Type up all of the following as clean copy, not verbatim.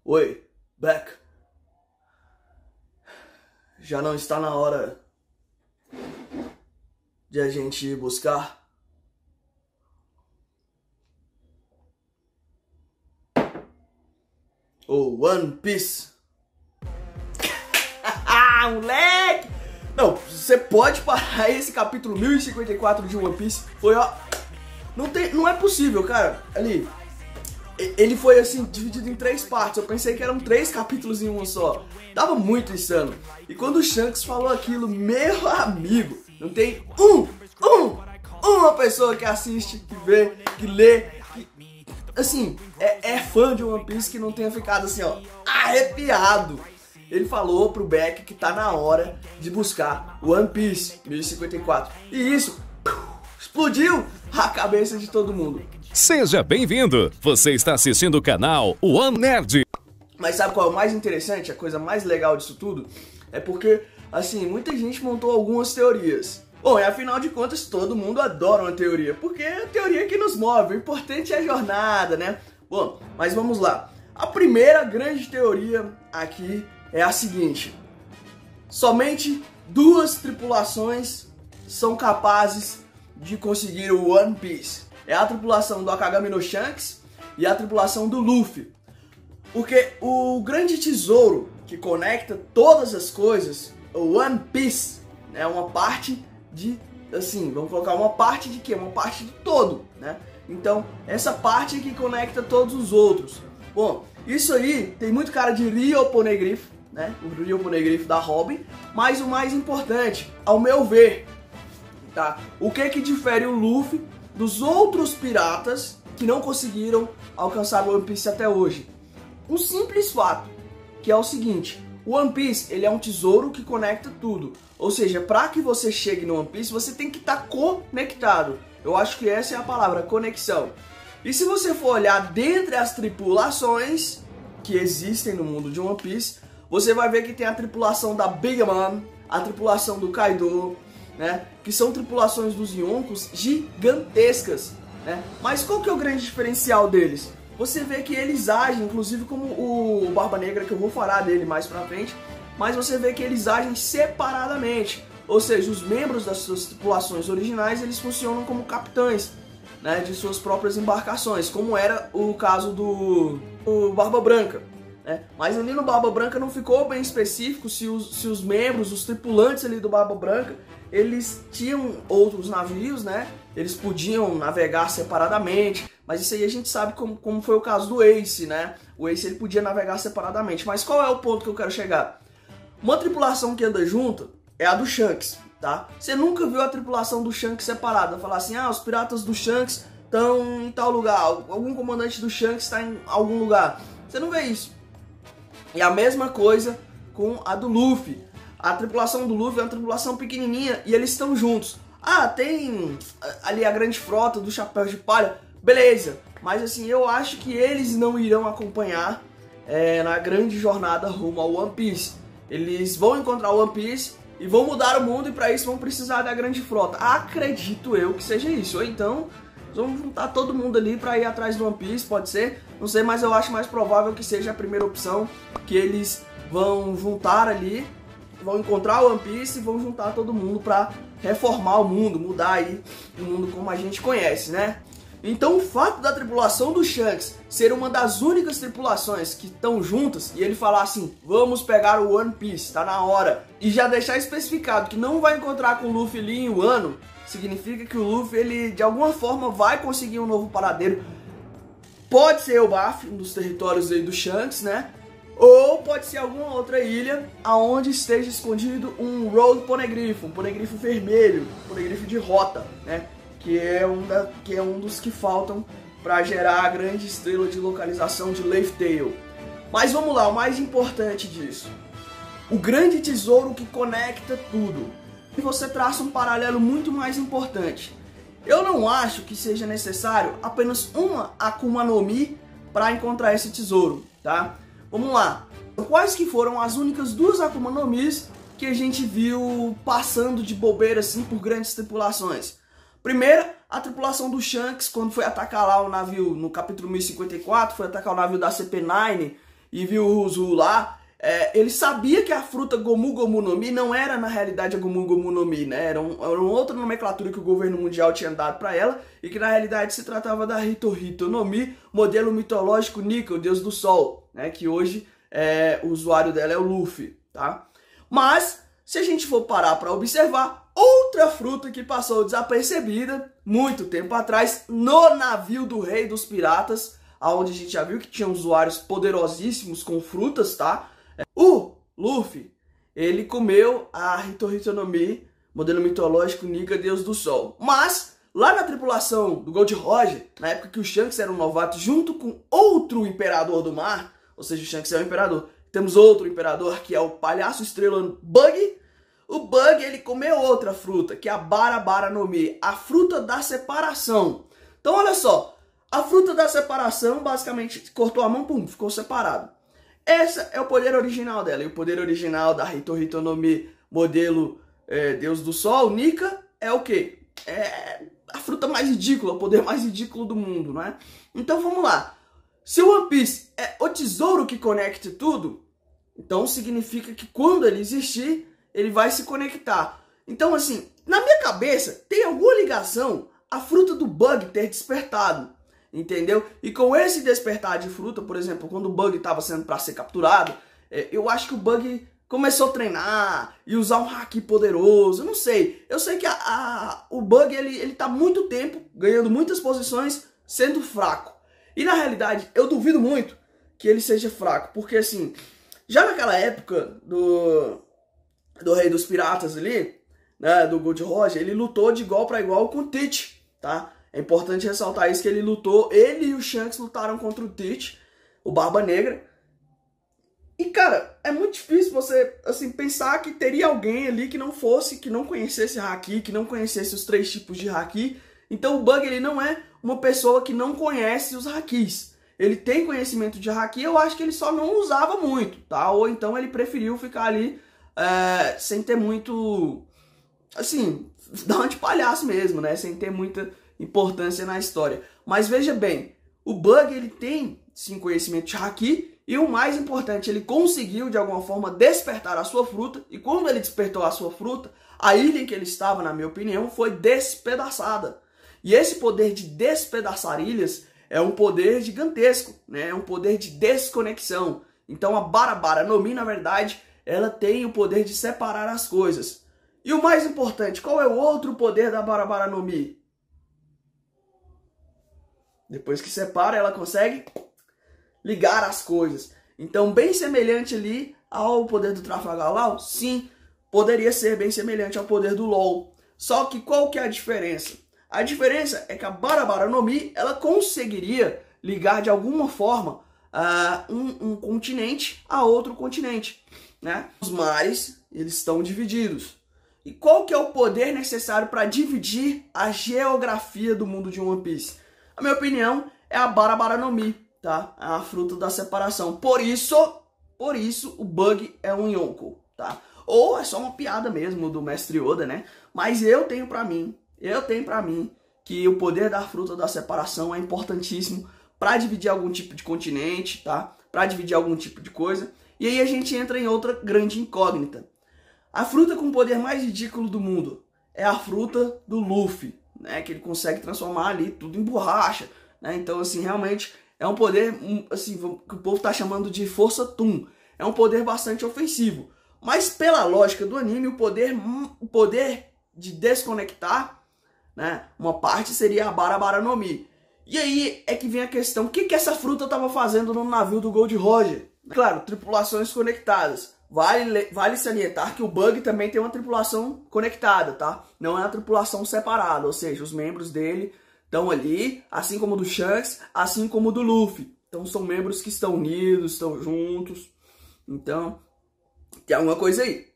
Oi, Beck. Já não está na hora de a gente ir buscar? O One Piece? Moleque! Não, você pode parar esse capítulo 1054 de One Piece. Foi, ó... Não é possível, cara. Ali... Ele foi assim, dividido em 3 partes. Eu pensei que eram 3 capítulos em um só. Tava muito insano. E quando o Shanks falou aquilo, meu amigo, não tem uma pessoa que assiste, que vê, que lê, que, assim, é fã de One Piece que não tenha ficado assim, ó, arrepiado. Ele falou pro Beck que tá na hora de buscar One Piece 1054. E isso explodiu a cabeça de todo mundo. Seja bem-vindo! Você está assistindo o canal One Nerd. Mas sabe qual é o mais interessante, a coisa mais legal disso tudo? É porque, assim, muita gente montou algumas teorias. Bom, e afinal de contas, todo mundo adora uma teoria, porque é a teoria que nos move, o importante é a jornada, né? Bom, mas vamos lá. A primeira grande teoria aqui é a seguinte: somente 2 tripulações são capazes de conseguir o One Piece. É a tripulação do Akagami no Shanks e a tripulação do Luffy. Porque o grande tesouro que conecta todas as coisas, o One Piece, é uma parte de, assim, vamos colocar uma parte de quê? Uma parte de todo, né? Então, essa parte que conecta todos os outros. Bom, isso aí tem muito cara de Rio Poneglyph, né? O Rio Poneglyph da Robin. Mas o mais importante, ao meu ver, tá? O que difere o Luffy dos outros piratas que não conseguiram alcançar o One Piece até hoje? Um simples fato, que é o seguinte: o One Piece, ele é um tesouro que conecta tudo. Ou seja, para que você chegue no One Piece, você tem que estar conectado. Eu acho que essa é a palavra, conexão. E se você for olhar dentre as tripulações que existem no mundo de One Piece, você vai ver que tem a tripulação da Big Mom, a tripulação do Kaido, né, que são tripulações dos Yonkos gigantescas, né? Mas qual que é o grande diferencial deles? Você vê que eles agem, inclusive como o Barba Negra, que eu vou falar dele mais pra frente, mas você vê que eles agem separadamente. Ou seja, os membros das suas tripulações originais, eles funcionam como capitães, né, de suas próprias embarcações, como era o caso do Barba Branca. Mas ali no Barba Branca não ficou bem específico se os membros, os tripulantes ali do Barba Branca, eles tinham outros navios, né? Eles podiam navegar separadamente, mas isso aí a gente sabe como foi o caso do Ace, né? O Ace, ele podia navegar separadamente. Mas qual é o ponto que eu quero chegar? Uma tripulação que anda junto é a do Shanks, tá? Você nunca viu a tripulação do Shanks separada, falar assim: ah, os piratas do Shanks estão em tal lugar, algum comandante do Shanks está em algum lugar. Você não vê isso. E a mesma coisa com a do Luffy. A tripulação do Luffy é uma tripulação pequenininha e eles estão juntos. Ah, tem ali a grande frota do Chapéu de Palha, beleza. Mas assim, eu acho que eles não irão acompanhar na grande jornada rumo ao One Piece. Eles vão encontrar o One Piece e vão mudar o mundo, e para isso vão precisar da grande frota. Acredito eu que seja isso. Ou então vamos juntar todo mundo ali para ir atrás do One Piece, pode ser. Não sei, mas eu acho mais provável que seja a primeira opção, que eles vão juntar ali, vão encontrar o One Piece e vão juntar todo mundo para reformar o mundo, mudar aí o mundo como a gente conhece, né? Então o fato da tripulação do Shanks ser uma das únicas tripulações que estão juntas e ele falar assim: vamos pegar o One Piece, tá na hora, e já deixar especificado que não vai encontrar com o Luffy ali em Wano, significa que o Luffy, ele de alguma forma vai conseguir um novo paradeiro. Pode ser o Baf, um dos territórios aí do Shanks, né? Ou pode ser alguma outra ilha aonde esteja escondido um Road Poneglyph, um Poneglyph vermelho, um Poneglyph de rota, né? Que é um dos que faltam para gerar a grande estrela de localização de Laugh Tale. Mas vamos lá, o mais importante disso: o grande tesouro que conecta tudo. E você traça um paralelo muito mais importante. Eu não acho que seja necessário apenas uma Akuma no Mi para encontrar esse tesouro, tá? Vamos lá. Quais que foram as únicas 2 Akuma no Mis que a gente viu passando de bobeira assim por grandes tripulações? Primeira, a tripulação do Shanks, quando foi atacar lá o navio no capítulo 1054, foi atacar o navio da CP9, e viu o Zuu lá, ele sabia que a fruta Gomu Gomu no Mi não era na realidade a Gomu Gomu no Mi, né? Era uma outra nomenclatura que o governo mundial tinha dado para ela e que na realidade se tratava da Hito Hito no Mi, modelo mitológico Nika, o deus do sol, né? Que hoje o usuário dela é o Luffy, tá? Mas se a gente for parar para observar, outra fruta que passou desapercebida muito tempo atrás no navio do Rei dos Piratas, onde a gente já viu que tinha usuários poderosíssimos com frutas, tá? O Luffy, ele comeu a Hito Hito no Mi, modelo mitológico Nika, deus do sol. Mas, lá na tripulação do Gold Roger, na época que o Shanks era um novato, junto com outro imperador do mar, ou seja, o Shanks é o imperador, temos outro imperador que é o palhaço estrela Bug. O Bug, ele comeu outra fruta, que é a Bara Bara no Mi, a fruta da separação. Então, olha só, a fruta da separação, basicamente, cortou a mão, pum, ficou separado. Esse é o poder original dela. E o poder original da Hito Hito no Mi, modelo Deus do Sol, Nika, é o quê? É a fruta mais ridícula, o poder mais ridículo do mundo, não é? Então vamos lá. Se o One Piece é o tesouro que conecta tudo, então significa que quando ele existir, ele vai se conectar. Então assim, na minha cabeça, tem alguma ligação a fruta do Bug ter despertado. Entendeu? E com esse despertar de fruta, por exemplo, quando o Bug estava sendo para ser capturado, eu acho que o Bug começou a treinar e usar um haki poderoso, eu não sei. Eu sei que o Bug, ele tá muito tempo ganhando muitas posições sendo fraco. E na realidade, eu duvido muito que ele seja fraco, porque assim, já naquela época do Rei dos Piratas ali, né, do Gold Roger, ele lutou de igual para igual com o Tite, tá? É importante ressaltar isso, que ele e o Shanks lutaram contra o Tite, o Barba Negra. E, cara, é muito difícil você, assim, pensar que teria alguém ali que não conhecesse haki, que não conhecesse os 3 tipos de haki. Então o Bug, ele não é uma pessoa que não conhece os hakis. Ele tem conhecimento de haki, eu acho que ele só não usava muito, tá? Ou então ele preferiu ficar ali sem ter muito, assim, dar uma de palhaço mesmo, né? Sem ter muita importância na história. Mas veja bem, o Bug, ele tem sim conhecimento de haki e o mais importante, ele conseguiu de alguma forma despertar a sua fruta, e quando ele despertou a sua fruta, a ilha em que ele estava, na minha opinião, foi despedaçada. E esse poder de despedaçar ilhas é um poder gigantesco, né? É um poder de desconexão. Então a Bara Bara no Mi, na verdade, ela tem o poder de separar as coisas. E o mais importante, qual é o outro poder da Bara Bara no Mi? Depois que separa, ela consegue ligar as coisas. Então, bem semelhante ali ao poder do Trafalgar Law, sim, poderia ser bem semelhante ao poder do LOL. Só que qual que é a diferença? A diferença é que a Bara Bara no Mi, ela conseguiria ligar de alguma forma um continente a outro continente, né? Os mares, eles estão divididos. E qual que é o poder necessário para dividir a geografia do mundo de One Piece? A minha opinião é a Bara Bara no Mi, tá? É a fruta da separação. Por isso o Bug é um Yonko, tá? Ou é só uma piada mesmo do Mestre Oda, né? Mas eu tenho pra mim que o poder da fruta da separação é importantíssimo para dividir algum tipo de continente, tá? Para dividir algum tipo de coisa. E aí a gente entra em outra grande incógnita. A fruta com o poder mais ridículo do mundo é a fruta do Luffy, né, que ele consegue transformar ali tudo em borracha, né? Então assim, realmente é um poder assim, que o povo tá chamando de força Toon. É um poder bastante ofensivo. Mas pela lógica do anime, o poder de desconectar, né, uma parte seria a Bara Bara no Mi. E aí é que vem a questão, o que essa fruta tava fazendo no navio do Gold Roger? Claro, tripulações conectadas. Vale salientar que o Bug também tem uma tripulação conectada, tá? Não é uma tripulação separada, ou seja, os membros dele estão ali, assim como o do Shanks, assim como o do Luffy. Então são membros que estão unidos, estão juntos. Então, tem alguma coisa aí.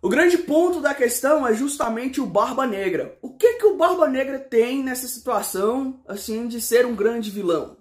O grande ponto da questão é justamente o Barba Negra. O que o Barba Negra tem nessa situação, assim, de ser um grande vilão?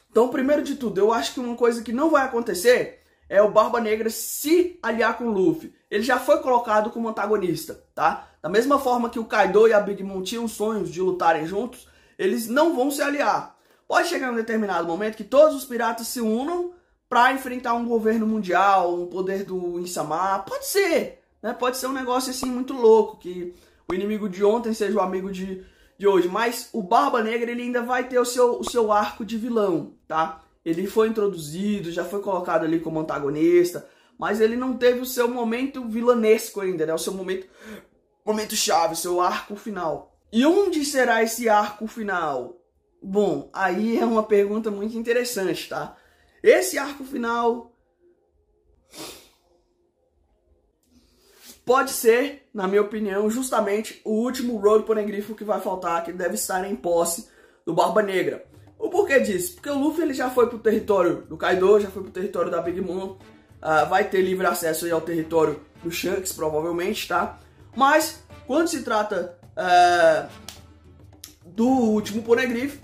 Então, primeiro de tudo, eu acho que uma coisa que não vai acontecer é o Barba Negra se aliar com o Luffy. Ele já foi colocado como antagonista, tá? Da mesma forma que o Kaido e a Big Mom tinham sonhos de lutarem juntos, eles não vão se aliar. Pode chegar um determinado momento que todos os piratas se unam pra enfrentar um governo mundial, um poder do Insama. Pode ser, né? Pode ser um negócio assim muito louco, que o inimigo de ontem seja o amigo de hoje. Mas o Barba Negra, ele ainda vai ter o seu arco de vilão, tá? Ele foi introduzido, já foi colocado ali como antagonista, mas ele não teve o seu momento vilanesco ainda, né? O seu momento chave, o seu arco final. E onde será esse arco final? Bom, aí é uma pergunta muito interessante, tá? Esse arco final pode ser, na minha opinião, justamente o último Road Poneglyph que vai faltar, que deve estar em posse do Barba Negra. O porquê disso? Porque o Luffy ele já foi pro território do Kaido, já foi pro território da Big Mom, vai ter livre acesso aí ao território do Shanks, provavelmente, tá? Mas, quando se trata do último Poneglyph,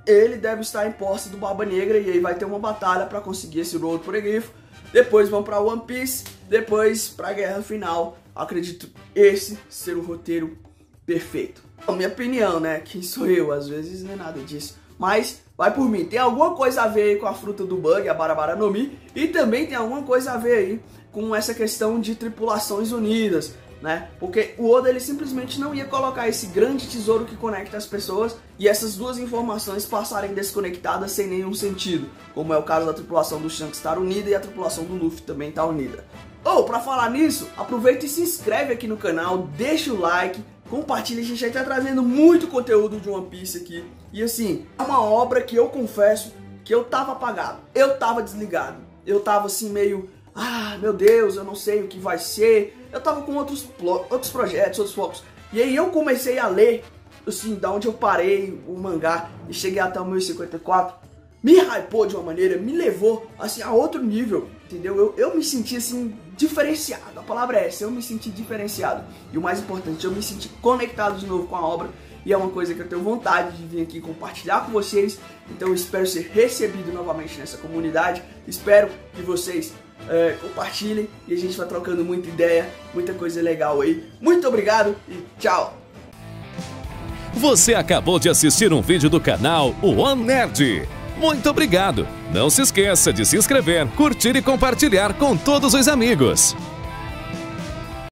ele deve estar em posse do Barba Negra, e aí vai ter uma batalha para conseguir esse Road Poneglyph. Depois vão para One Piece, depois para a guerra final. Acredito esse ser o roteiro perfeito. A minha opinião, né? Quem sou eu? Às vezes não é nada disso. Mas vai por mim. Tem alguma coisa a ver aí com a fruta do Bug, a Barabara no Mi. E também tem alguma coisa a ver aí com essa questão de tripulações unidas, né? Porque o Oda ele simplesmente não ia colocar esse grande tesouro que conecta as pessoas e essas duas informações passarem desconectadas sem nenhum sentido, como é o caso da tripulação do Shanks estar unida e a tripulação do Luffy também estar unida. Pra falar nisso, aproveita e se inscreve aqui no canal, deixa o like, compartilha, a gente já tá trazendo muito conteúdo de One Piece aqui. E assim, é uma obra que eu confesso que eu tava apagado, eu tava desligado, eu tava assim meio... meu Deus, eu não sei o que vai ser. Eu tava com outros projetos, outros focos. E aí eu comecei a ler, assim, da onde eu parei o mangá e cheguei até o 1054. Me hypou de uma maneira, me levou, assim, a outro nível, entendeu? Eu me senti, assim, diferenciado. A palavra é essa, eu me senti diferenciado. E o mais importante, eu me senti conectado de novo com a obra. E é uma coisa que eu tenho vontade de vir aqui compartilhar com vocês. Então eu espero ser recebido novamente nessa comunidade. Espero que vocês compartilhem e a gente vai trocando muita ideia, muita coisa legal aí. Muito obrigado e tchau! Você acabou de assistir um vídeo do canal One Nerd. Muito obrigado! Não se esqueça de se inscrever, curtir e compartilhar com todos os amigos.